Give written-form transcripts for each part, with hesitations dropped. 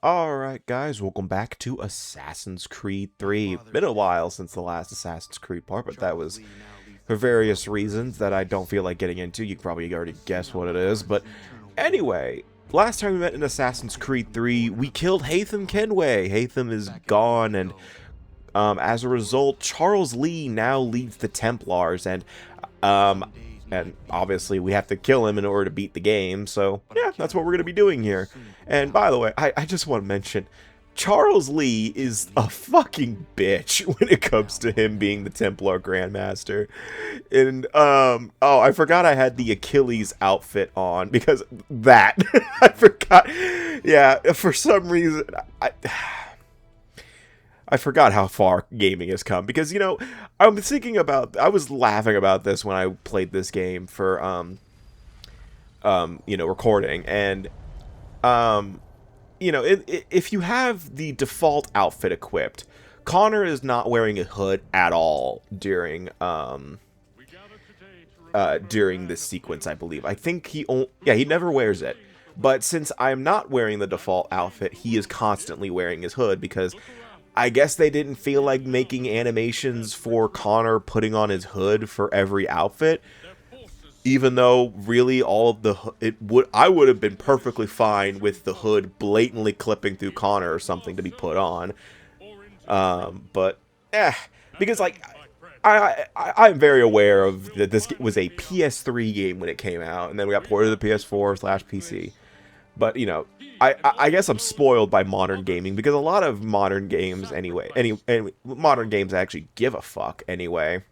Alright guys, welcome back to Assassin's Creed 3. Been a while since the last Assassin's Creed part, but that was for various reasons that I don't feel like getting into. You can probably already guess what it is, but anyway, last time we met in Assassin's Creed 3, we killed Haytham Kenway. Haytham is gone, and as a result, Charles Lee now leads the Templars, and obviously we have to kill him in order to beat the game, so yeah, that's what we're going to be doing here. And by the way, I just want to mention, Charles Lee is a fucking bitch when it comes to him being the Templar Grandmaster. And, oh, I forgot I had the Achilles outfit on, because that, I forgot, yeah, for some reason, I forgot how far gaming has come, because, you know, I was laughing about this when I played this game for, you know, recording, and, you know, if you have the default outfit equipped, Connor is not wearing a hood at all during this sequence, I believe. I think he never wears it, but since I'm not wearing the default outfit, he is constantly wearing his hood, because I guess they didn't feel like making animations for Connor putting on his hood for every outfit, even though really all of I would have been perfectly fine with the hood blatantly clipping through Connor or something to be put on. But because like I'm very aware of that this was a PS3 game when it came out, and then we got ported to the PS4/PC. But, you know, I guess I'm spoiled by modern gaming, because a lot of modern games anyway, modern games actually give a fuck anyway,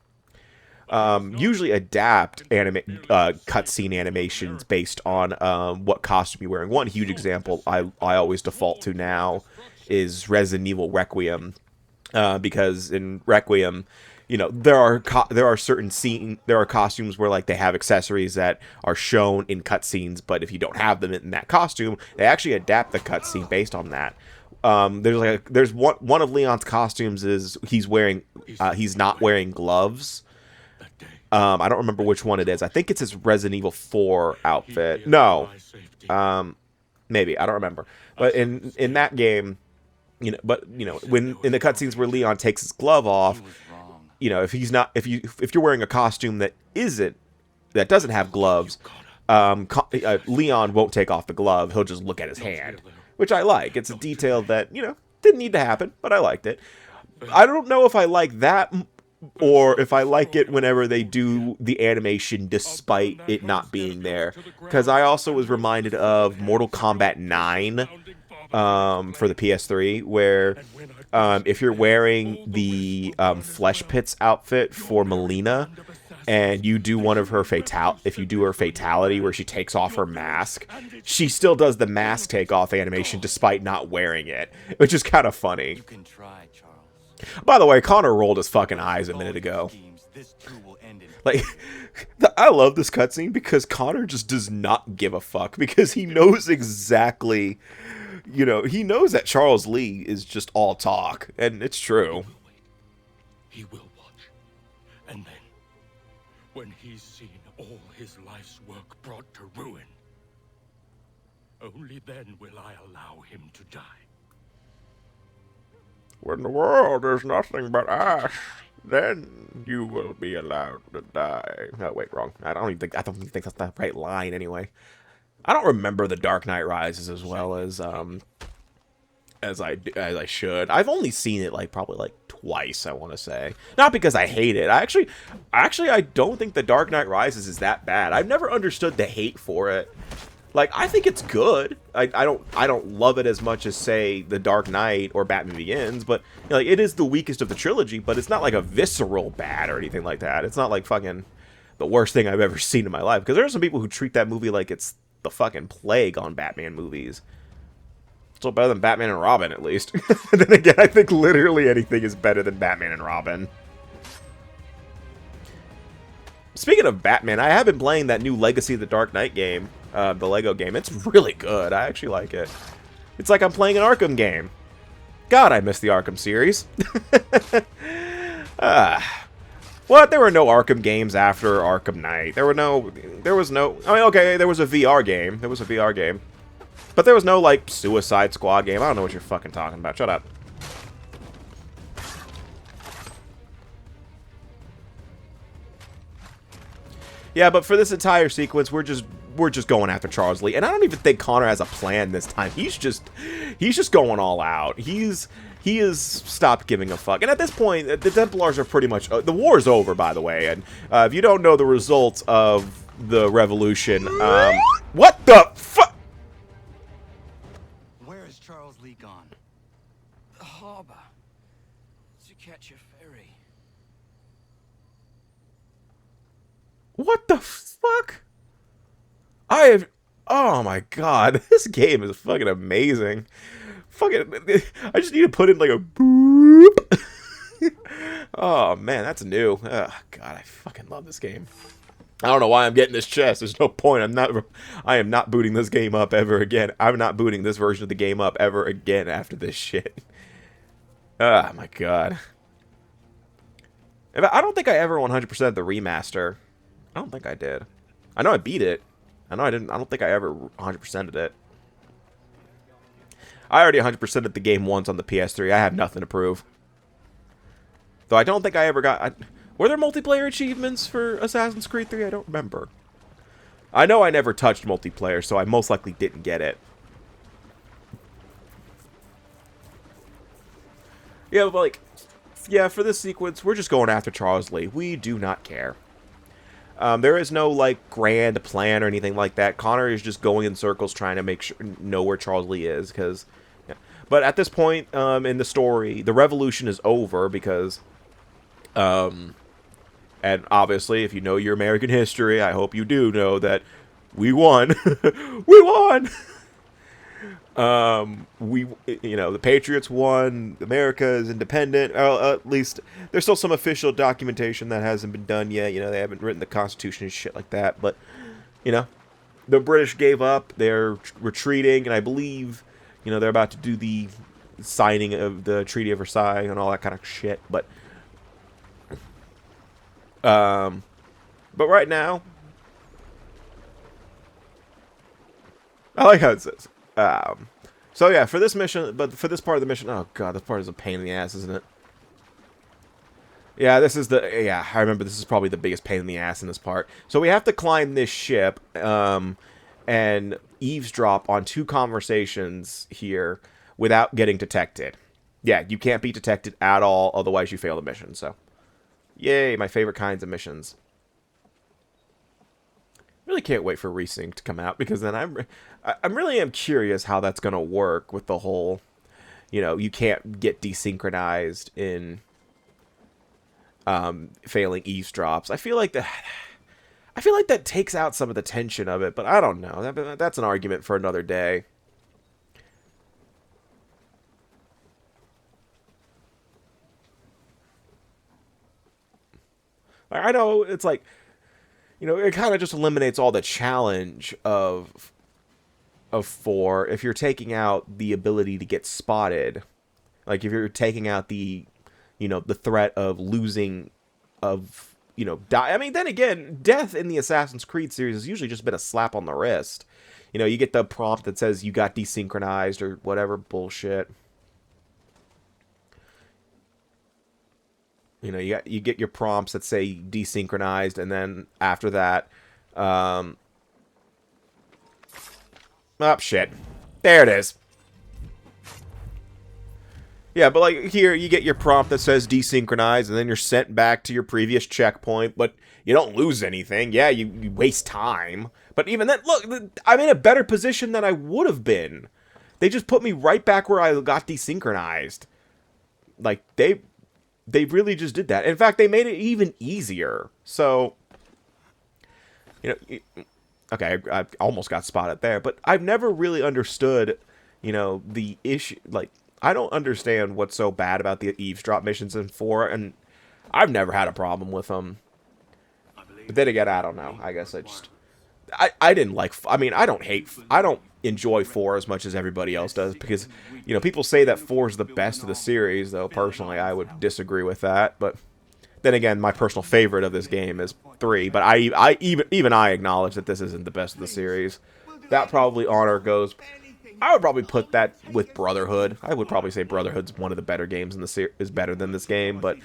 usually adapt cutscene animations based on what costume you're wearing. One huge example I always default to now is Resident Evil Requiem, because in Requiem, you know, there are costumes where, like, they have accessories that are shown in cutscenes, but if you don't have them in that costume, they actually adapt the cutscene based on that. There's one of Leon's costumes is he's not wearing gloves. I don't remember which one it is. I think it's his Resident Evil 4 outfit. No, maybe, I don't remember. But in that game, you know, when in the cutscenes where Leon takes his glove off, you know, if you're wearing a costume that doesn't have gloves, Leon won't take off the glove. He'll just look at his hand, which I like. It's a detail that, you know, didn't need to happen, but I liked it. I don't know if I like that, or if I like it whenever they do the animation despite it not being there, because I also was reminded of Mortal Kombat 9 for the PS3, where if you're wearing the Flesh Pits outfit for Melina, and you do one of her if you do her fatality where she takes off her mask, she still does the mask takeoff animation despite not wearing it, which is kind of funny. By the way, Connor rolled his fucking eyes a minute ago. Like, I love this cutscene because Connor just does not give a fuck, because he knows exactly, you know, he knows that Charles Lee is just all talk, and it's true. He will watch, and then, when he's seen all his life's work brought to ruin, only then will I allow him to die. When the world is nothing but ash, then you will be allowed to die. No, wait, wrong. I don't even think that's the right line anyway. I don't remember The Dark Knight Rises as well as I should. I've only seen it probably twice, I want to say. Not because I hate it. I don't think The Dark Knight Rises is that bad. I've never understood the hate for it. Like, I think it's good. I don't love it as much as, say, The Dark Knight or Batman Begins, but, you know, like, it is the weakest of the trilogy, but it's not like a visceral bad or anything like that. It's not like fucking the worst thing I've ever seen in my life, because there are some people who treat that movie like it's the fucking plague on Batman movies. Still better than Batman and Robin, at least. And then again, I think literally anything is better than Batman and Robin. Speaking of Batman, I have been playing that new Legacy of the Dark Knight game, the Lego game. It's really good. I actually like it. It's like I'm playing an Arkham game. God, I miss the Arkham series. What? There were no Arkham games after Arkham Knight. There was no. I mean, okay, there was a VR game. But there was no, like, Suicide Squad game. I don't know what you're fucking talking about. Shut up. Yeah, but for this entire sequence, we're just going after Charles Lee, and I don't even think Connor has a plan this time. He's just going all out. He has stopped giving a fuck. And at this point, the Templars are pretty much the war's over, by the way. And if you don't know the results of the revolution, what the fuck? Where is Charles Lee gone? The harbor. To catch a ferry. What the fuck? I have... Oh my god. This game is fucking amazing. Fucking... I just need to put in like a boop. Oh man, that's new. Oh god, I fucking love this game. I don't know why I'm getting this chest. There's no point. I am not booting this game up ever again. I'm not booting this version of the game up ever again after this shit. Oh my god. I don't think I ever 100%ed the remaster. I don't think I did. I know I beat it. I know I didn't. I don't think I ever 100%ed it. I already 100%ed the game once on the PS3. I have nothing to prove. Though I don't think I ever got... were there multiplayer achievements for Assassin's Creed 3? I don't remember. I know I never touched multiplayer, so I most likely didn't get it. Yeah, but like... yeah, for this sequence, we're just going after Charles Lee. We do not care. There is no, like, grand plan or anything like that. Connor is just going in circles trying to know where Charles Lee is, because... yeah. But at this point in the story, the revolution is over, because... and obviously, if you know your American history, I hope you do know that we won. We won! You know, the Patriots won. America is independent. At least there's still some official documentation that hasn't been done yet. You know, they haven't written the Constitution and shit like that. But, you know, the British gave up. They're retreating, and I believe, you know, they're about to do the signing of the Treaty of Versailles and all that kind of shit. But right now, I like how it says. So yeah, for this mission, but for this part of the mission, oh god, this part is a pain in the ass, isn't it? Yeah, I remember this is probably the biggest pain in the ass in this part. So we have to climb this ship, and eavesdrop on 2 conversations here without getting detected. Yeah, you can't be detected at all, otherwise you fail the mission, so. Yay, my favorite kinds of missions. Really can't wait for Resync to come out, because then I really am curious how that's gonna work with the whole, you know, you can't get desynchronized in failing eavesdrops. I feel like that takes out some of the tension of it, but I don't know. That's an argument for another day. I know it's like, you know, it kind of just eliminates all the challenge of 4 if you're taking out the ability to get spotted. Like, if you're taking out the, you know, the threat of losing, of, you know, die. I mean, then again, death in the Assassin's Creed series has usually just been a slap on the wrist. You know, you get the prompt that says you got desynchronized or whatever bullshit. You know, you get your prompts that say desynchronized, and then after that, oh, shit. There it is. Yeah, but like here, you get your prompt that says desynchronized, and then you're sent back to your previous checkpoint, but you don't lose anything. Yeah, you waste time. But even then, look, I'm in a better position than I would have been. They just put me right back where I got desynchronized. Like, they really just did that. In fact, they made it even easier. So, you know, okay, I almost got spotted there, but I've never really understood, you know, the issue. Like, I don't understand what's so bad about the eavesdrop missions in 4, and I've never had a problem with them. But then again, I don't know. I guess I didn't like, I mean, I don't enjoy 4 as much as everybody else does, because, you know, people say that 4 is the best of the series, though personally I would disagree with that. But then again, my personal favorite of this game is 3, but I even I acknowledge that this isn't the best of the series. That probably honor goes I would probably put that with Brotherhood. I would probably say Brotherhood's one of the better games in the series, is better than this game, but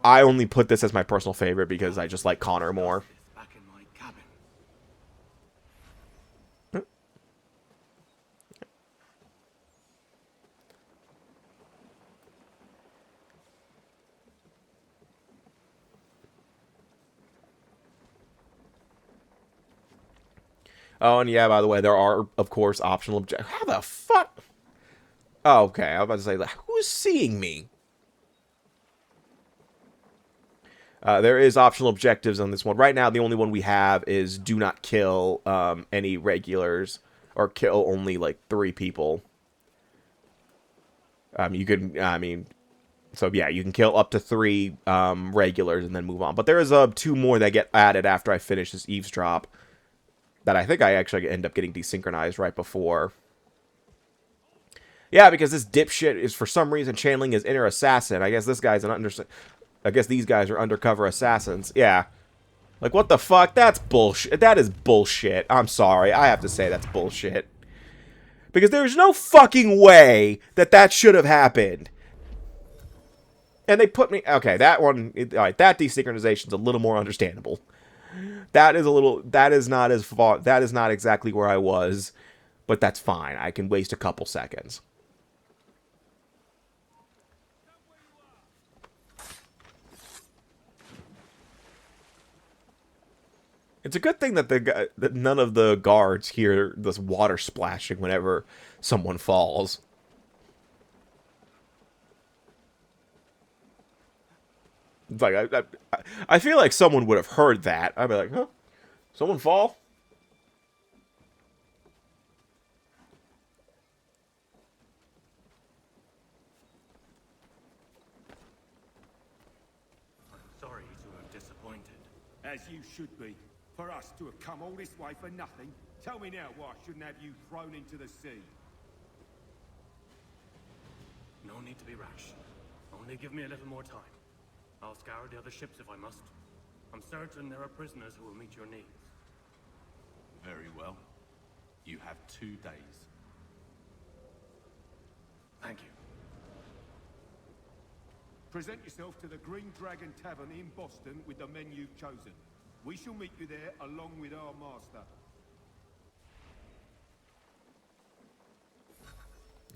I only put this as my personal favorite because I just like Connor more. Back in my cabin. Oh, and yeah, by the way, there are, of course, optional objectives. How the fuck? Oh, okay, I was about to say, like, who's seeing me? There is optional objectives on this one. Right now, the only one we have is do not kill any regulars, or kill only, like, 3 people. You can, I mean, so yeah, you can kill up to 3 regulars and then move on. But there is 2 more that get added after I finish this eavesdrop. That I think I actually end up getting desynchronized right before. Yeah, because this dipshit is for some reason channeling his inner assassin. I guess this guy's I guess these guys are undercover assassins. Yeah. Like, what the fuck? That's bullshit. That is bullshit. I'm sorry. I have to say that's bullshit. Because there's no fucking way that that should have happened. And they put me... Okay, that one... Alright, that desynchronization's a little more understandable. That is a little... That is not as far... That is not exactly where I was. But that's fine. I can waste a couple seconds. It's a good thing that that none of the guards hear this water splashing whenever someone falls. It's like I feel like someone would have heard that. I'd be like, huh? Someone fall? I'm sorry to have disappointed. As you should be. For us to have come all this way for nothing. Tell me now why I shouldn't have you thrown into the sea. No need to be rash. Only give me a little more time. I'll scour the other ships if I must. I'm certain there are prisoners who will meet your needs. Very well. You have 2 days. Thank you. Present yourself to the Green Dragon Tavern in Boston with the men you've chosen. We shall meet you there along with our master.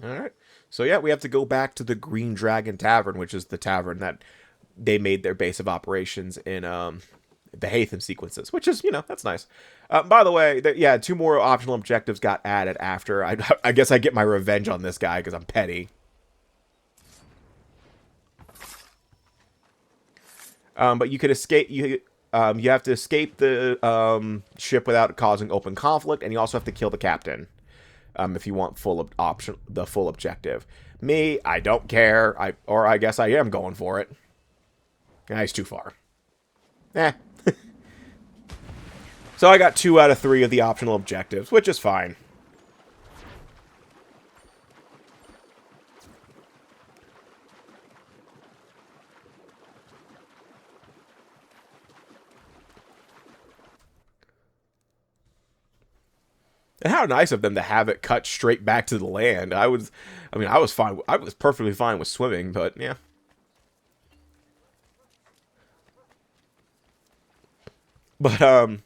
Alright. So yeah, we have to go back to the Green Dragon Tavern, which is the tavern that they made their base of operations in the Haytham sequences, which is, you know, that's nice. By the way, yeah, 2 more optional objectives got added after. I guess I get my revenge on this guy because I'm petty. But you could escape... You have to escape the ship without causing open conflict, and you also have to kill the captain if you want the full objective. Me, I don't care. I guess I am going for it. Nah, he's too far. Eh. So I got 2 out of 3 of the optional objectives, which is fine. And how nice of them to have it cut straight back to the land. I was fine. I was perfectly fine with swimming, but yeah. But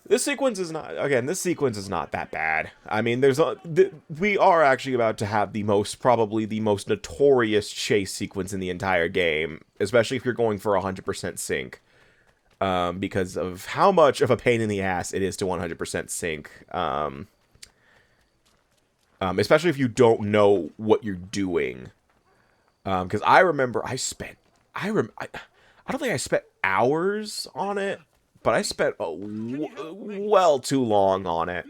this sequence is not that bad. I mean, we are actually about to have probably the most notorious chase sequence in the entire game, especially if you're going for 100% sync. Because of how much of a pain in the ass it is to 100% sync. Especially if you don't know what you're doing. Because I remember I don't think I spent hours on it, but I spent well too long on it.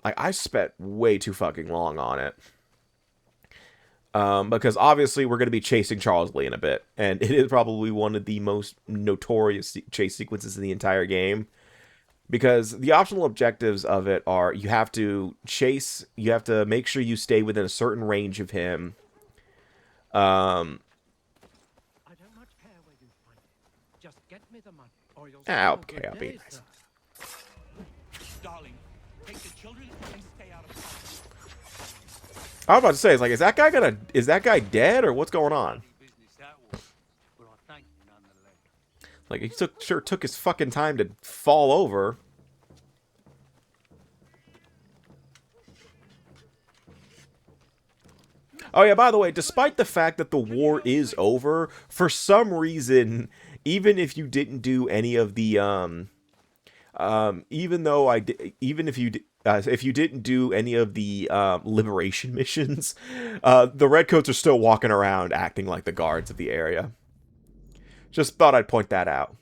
Like, I spent way too fucking long on it. Because obviously we're going to be chasing Charles Lee in a bit, and it is probably one of the most notorious chase sequences in the entire game. Because the optional objectives of it are you have to make sure you stay within a certain range of him. I don't much care where you find it. Just get me the money, or you'll Okay, I'll be nice. Darling, Take the children and stay out of sight. I was about to say, it's like, is that guy dead or what's going on? Business that was, but I thank you nonetheless. Like, he sure took his fucking time to fall over. Oh yeah, by the way, despite the fact that the war is over, for some reason, even if you didn't do any of the if you didn't do any of the liberation missions, the redcoats are still walking around acting like the guards of the area. Just thought I'd point that out.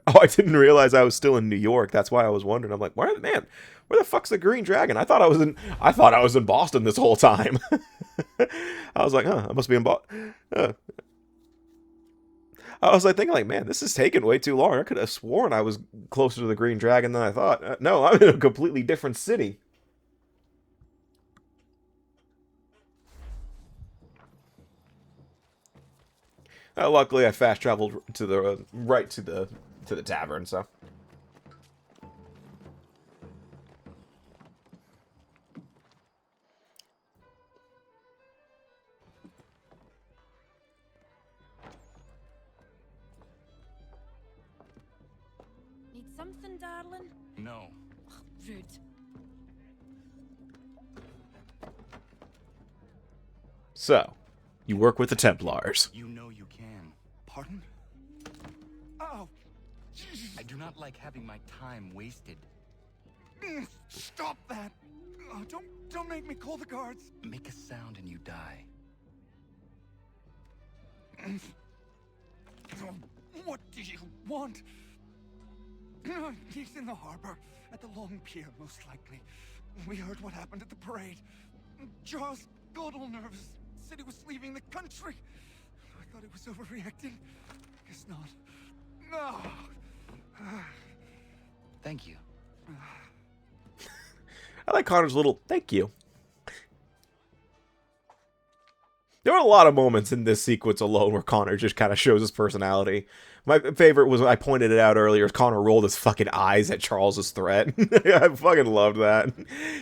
Oh, I didn't realize I was still in New York. That's why I was wondering. I'm like, where the fuck's the Green Dragon? I thought I was in Boston this whole time. I was like, huh, I must be in Boston. I was like thinking, like, man, this is taking way too long. I could have sworn I was closer to the Green Dragon than I thought. No, I'm in a completely different city. Luckily, I fast traveled to the right to the tavern. So. Need something, darling? No. Rude. So, you work with the Templars. You know you can. Pardon? Oh! I do not like having my time wasted. Stop that! Oh, don't make me call the guards. Make a sound and you die. What do you want? He's in the harbor, at the Long Pier, most likely. We heard what happened at the parade. Charles got all nervous, said he was leaving the country. I thought he was overreacting. Guess not. No. Thank you. I like Connor's little thank you. There were a lot of moments in this sequence alone where Connor just kind of shows his personality. My favorite was, I pointed it out earlier, Connor rolled his fucking eyes at Charles's threat. I fucking loved that.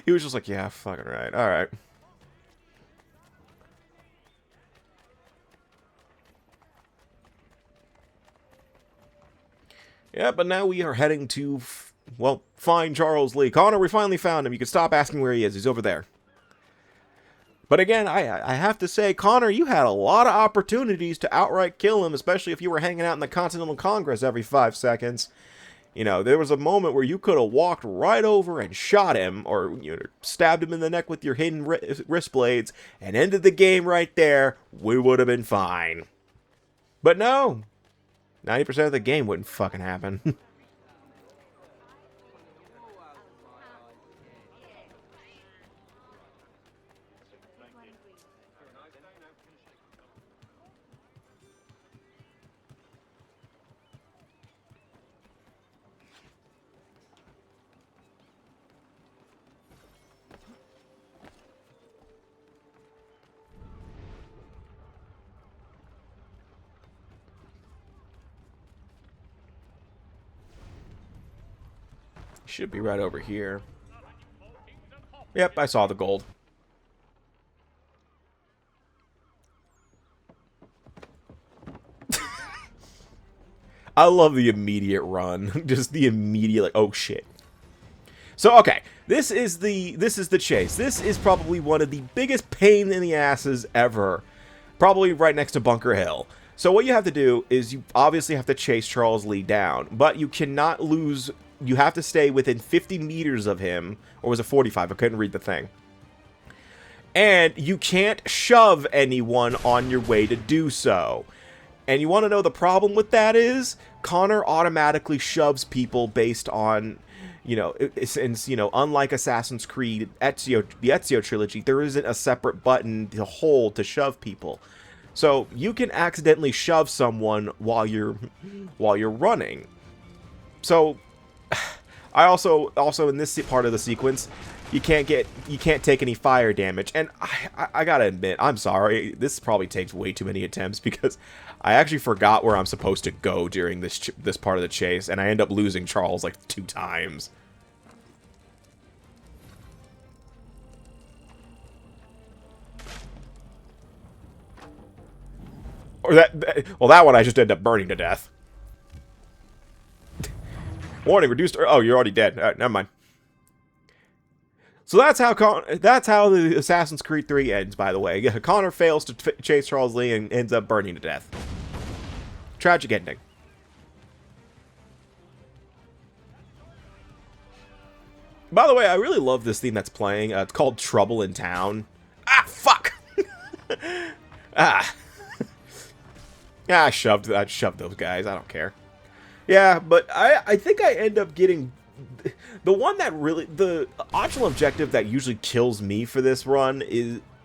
He was just like, yeah, fucking right. All right. Yeah, but now we are heading to, well, find Charles Lee. Connor, we finally found him. You can stop asking where he is. He's over there. But again, I have to say, Connor, you had a lot of opportunities to outright kill him, especially if you were hanging out in the Continental Congress every 5 seconds. You know, there was a moment where you could have walked right over and shot him, or stabbed him in the neck with your hidden wrist blades, and ended the game right there. We would have been fine. But no. 90% of the game wouldn't fucking happen. Should be right over here. Yep, I saw the gold. I love the immediate run. Just the immediate, like, oh shit. So, okay, this is the chase. This is probably one of the biggest pain in the asses ever. Probably right next to Bunker Hill. So what you have to do is you obviously have to chase Charles Lee down, but you cannot lose. You have to stay within 50 meters of him, or was it 45? I couldn't read the thing. And you can't shove anyone on your way to do so. And you want to know the problem with that is? Connor automatically shoves people based on, since, unlike Assassin's Creed, the Ezio trilogy, there isn't a separate button to hold to shove people. So you can accidentally shove someone while you're running. So I also in this part of the sequence, you can't take any fire damage. And I gotta admit, I'm sorry, this probably takes way too many attempts because I actually forgot where I'm supposed to go during this part of the chase, and I end up losing Charles like 2 times. Or well, that one I just ended up burning to death. Warning, reduced. Oh, you're already dead. Never mind. So that's how the Assassin's Creed 3 ends. By the way, Connor fails to chase Charles Lee and ends up burning to death. Tragic ending. By the way, I really love this theme that's playing. It's called Trouble in Town. Ah, fuck. Ah. Yeah, I shoved those guys. I don't care. Yeah, but I think I end up getting the one that really, the optional objective that usually kills me for this run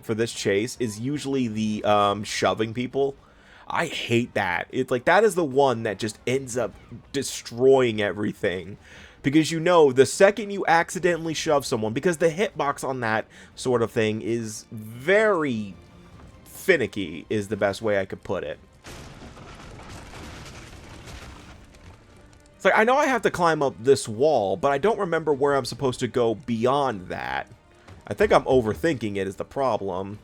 for this chase is usually the shoving people. I hate that. It's like that is the one that just ends up destroying everything. Because you know, the second you accidentally shove someone, because the hitbox on that sort of thing is very finicky, is the best way I could put it. It's like, I know I have to climb up this wall, but I don't remember where I'm supposed to go beyond that. I think I'm overthinking it is the problem.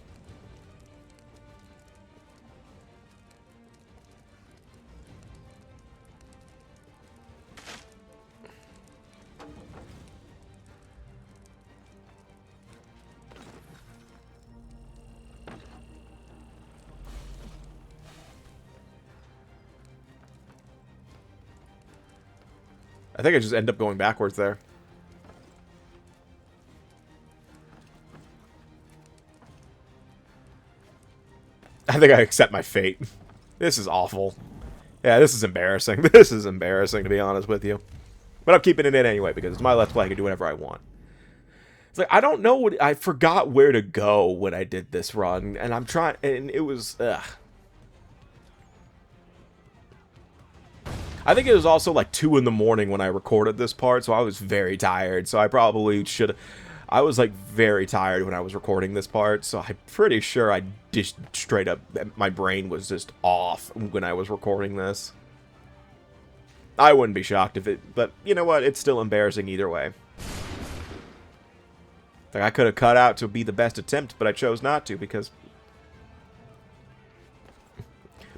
I think I just end up going backwards there. I think I accept my fate. This is awful. Yeah, this is embarrassing. This is embarrassing, to be honest with you. But I'm keeping it in anyway, because it's my Let's Play. I can do whatever I want. It's like, I don't know what... I forgot where to go when I did this run. And I'm trying... And it was... Ugh. I think it was also like 2 in the morning when I recorded this part, so I was very tired. So I probably should... I was like very tired when I was recording this part, so I'm pretty sure I just straight up... My brain was just off when I was recording this. I wouldn't be shocked if it... But you know what? It's still embarrassing either way. Like, I could have cut out to be the best attempt, but I chose not to because...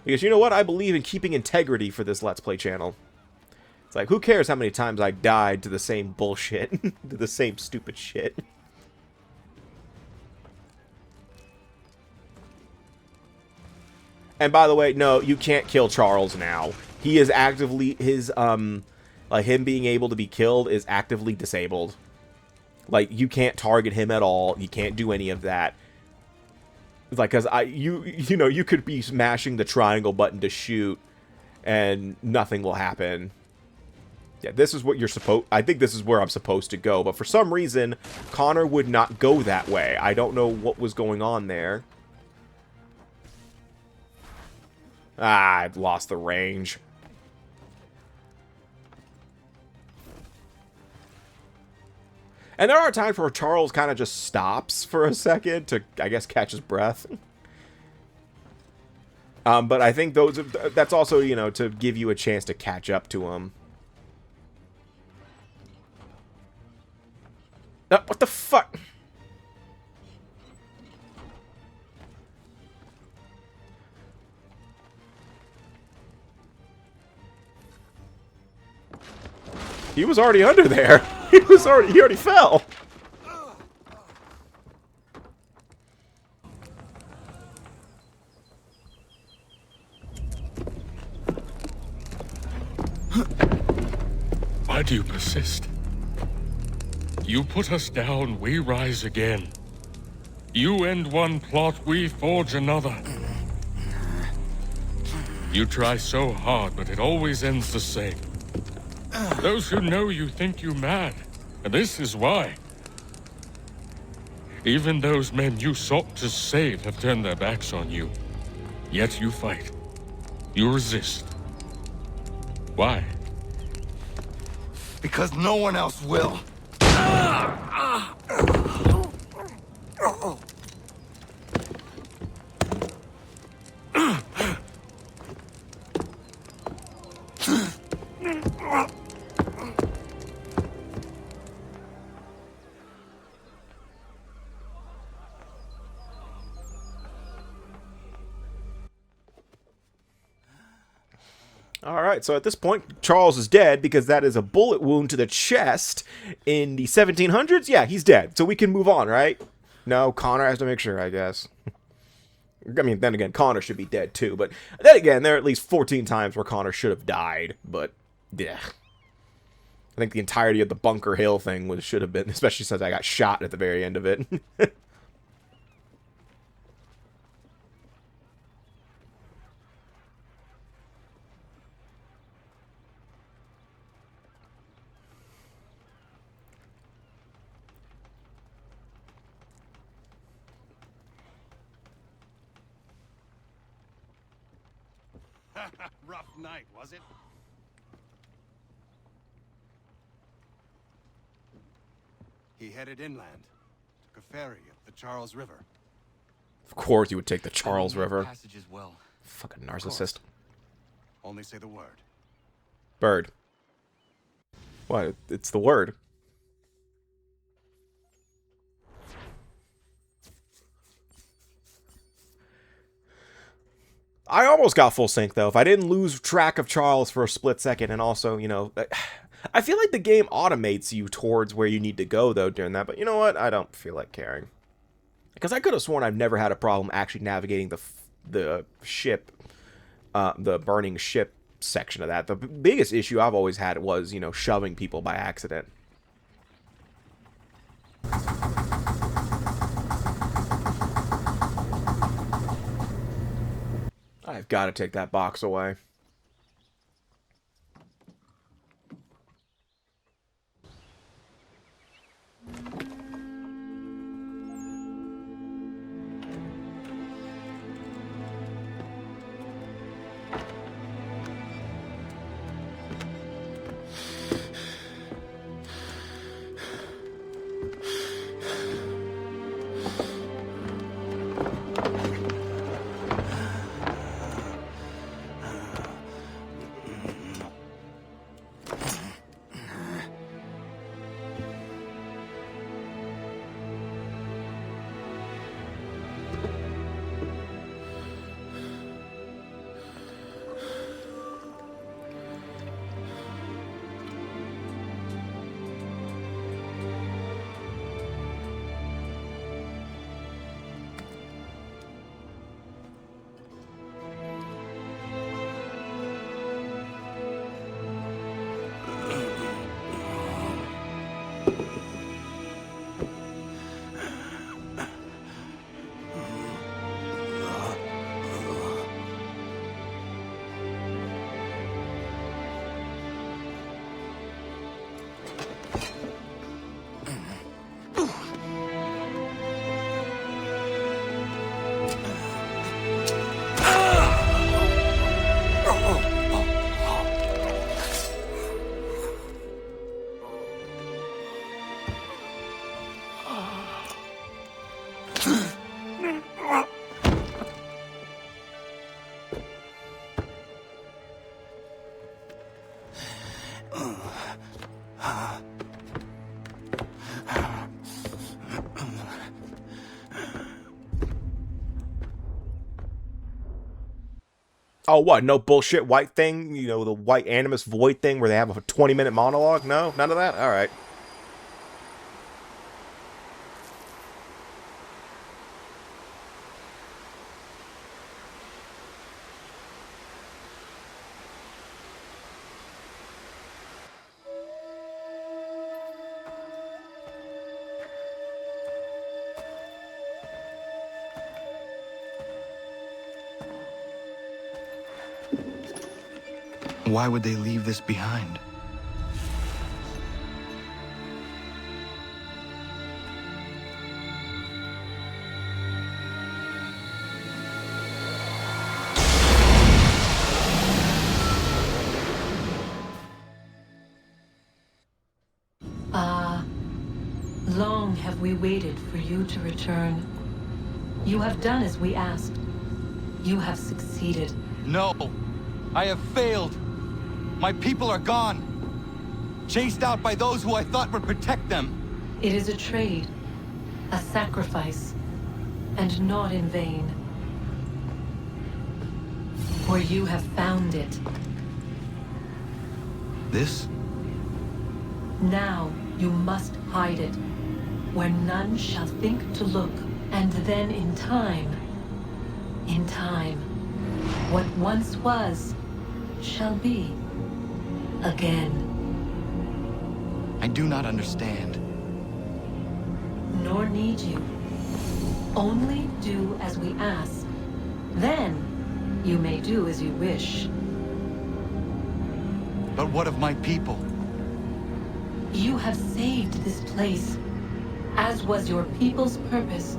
Because you know what? I believe in keeping integrity for this Let's Play channel. It's like, who cares how many times I died to the same bullshit? To the same stupid shit. And by the way, no, you can't kill Charles now. He is actively, like, him being able to be killed is actively disabled. Like, you can't target him at all. You can't do any of that. Like, cause you know, you could be smashing the triangle button to shoot, and nothing will happen. Yeah, this is what you're supposed... I think this is where I'm supposed to go, but for some reason, Connor would not go that way. I don't know what was going on there. Ah, I've lost the range. And there are times where Charles kind of just stops for a second to, I guess, catch his breath. But I think that's also, you know, to give you a chance to catch up to him. What the fuck? He was already under there. He already fell. Why do you persist? You put us down, we rise again. You end one plot, we forge another. You try so hard, but it always ends the same. Those who know you think you mad, and this is why. Even those men you sought to save have turned their backs on you. Yet you fight. You resist. Why? Because no one else will. right, so at this point, Charles is dead because that is a bullet wound to the chest in the 1700s. Yeah, he's dead, so we can move on, right? No, Connor has to make sure, I guess. I mean, then again, Connor should be dead too, but then again, there are at least 14 times where Connor should have died, but yeah. I think the entirety of the Bunker Hill thing should have been, especially since I got shot at the very end of it. Rough night, was it? He headed inland, took a ferry up the Charles River. Of course you would take the Charles River. Passage as well. Fucking narcissist. Only say the word. Bird. What? It's the word. I almost got full sync, though. If I didn't lose track of Charles for a split second, and also, you know, I feel like the game automates you towards where you need to go, though, during that. But you know what? I don't feel like caring. Because I could have sworn I've never had a problem actually navigating the ship, the burning ship section of that. The biggest issue I've always had was, you know, shoving people by accident. I've got to take that box away. Oh, what? No bullshit white thing? You know, the white animus void thing where they have a 20-minute monologue? No? None of that? Alright. Why would they leave this behind? Long have we waited for you to return. You have done as we asked. You have succeeded. No! I have failed! My people are gone! Chased out by those who I thought would protect them! It is a trade, a sacrifice, and not in vain. For you have found it. This? Now you must hide it, where none shall think to look, and then in time, what once was, shall be again. I do not understand. Nor need you. Only do as we ask. Then, you may do as you wish. But what of my people? You have saved this place, as was your people's purpose,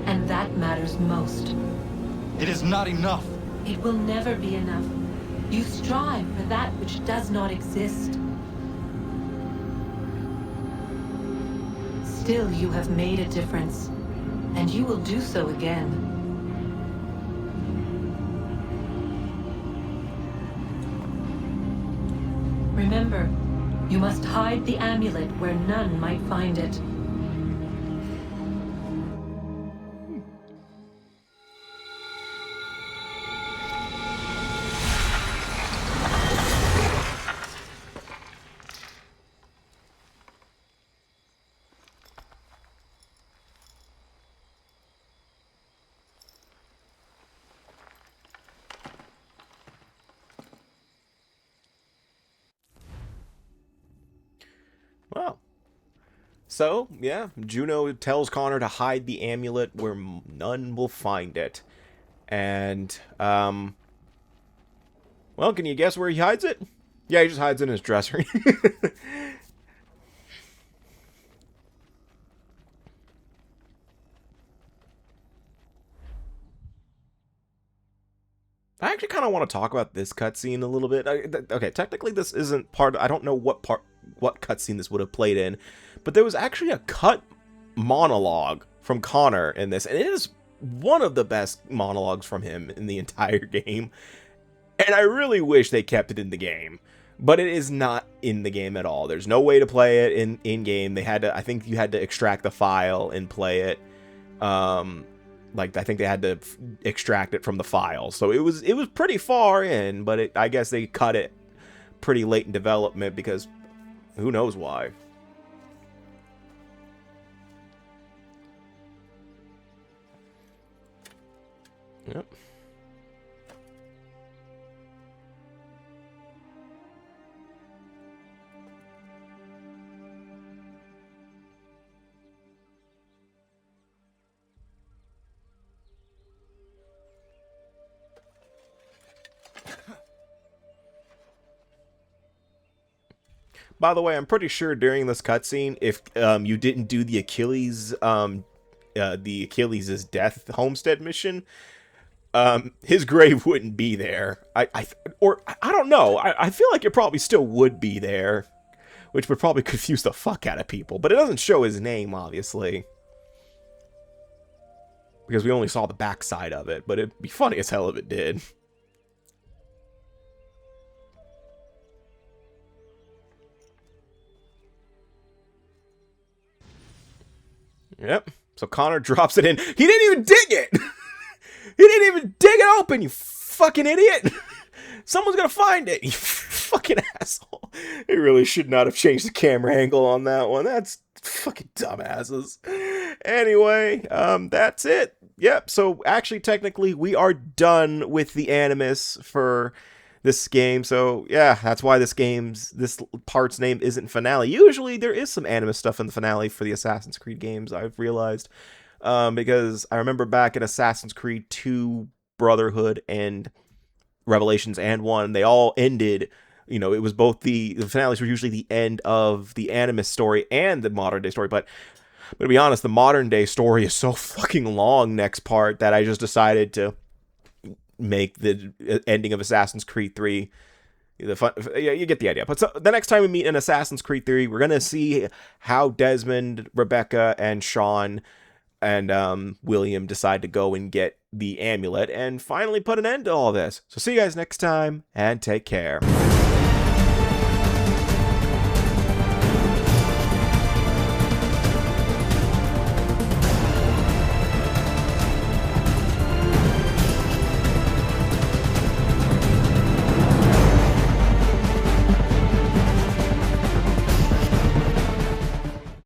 and that matters most. It is not enough. It will never be enough. You strive for that which does not exist. Still, you have made a difference, and you will do so again. Remember, you must hide the amulet where none might find it. Well, so, yeah, Juno tells Connor to hide the amulet where none will find it. And, well, can you guess where he hides it? Yeah, he just hides it in his dresser. I actually kind of want to talk about this cutscene a little bit. Okay, technically this isn't part. I don't know what cutscene this would have played in, but there was actually a cut monologue from Connor in this, and it is one of the best monologues from him in the entire game. And I really wish they kept it in the game, but it is not in the game at all. There's no way to play it in game. They had to. I think you had to extract the file and play it. Like, I think they had to extract it from the file. So it was pretty far in, but I guess they cut it pretty late in development because who knows why. Yep. By the way, I'm pretty sure during this cutscene, if you didn't do the Achilles' death homestead mission, his grave wouldn't be there. I don't know. I feel like it probably still would be there, which would probably confuse the fuck out of people. But it doesn't show his name, obviously, because we only saw the backside of it. But it'd be funny as hell if it did. Yep. So Connor drops it in. He didn't even dig it! He didn't even dig it open, you fucking idiot! Someone's gonna find it, you fucking asshole. They really should not have changed the camera angle on that one. That's fucking dumbasses. Anyway, that's it. Yep, so actually, technically, we are done with the Animus for this game. So, yeah, that's why this part's name isn't Finale. Usually, there is some Animus stuff in the finale for the Assassin's Creed games, I've realized. Because I remember back in Assassin's Creed 2, Brotherhood, and Revelations and 1, they all ended, you know, it was both the finales were usually the end of the Animus story and the modern day story, but to be honest, the modern day story is so fucking long next part that I just decided to make the ending of Assassin's Creed 3 the fun. Yeah, you get the idea. But so the next time we meet in Assassin's Creed 3, we're gonna see how Desmond, Rebecca, and Sean and William decide to go and get the amulet and finally put an end to all this. So see you guys next time, and take care.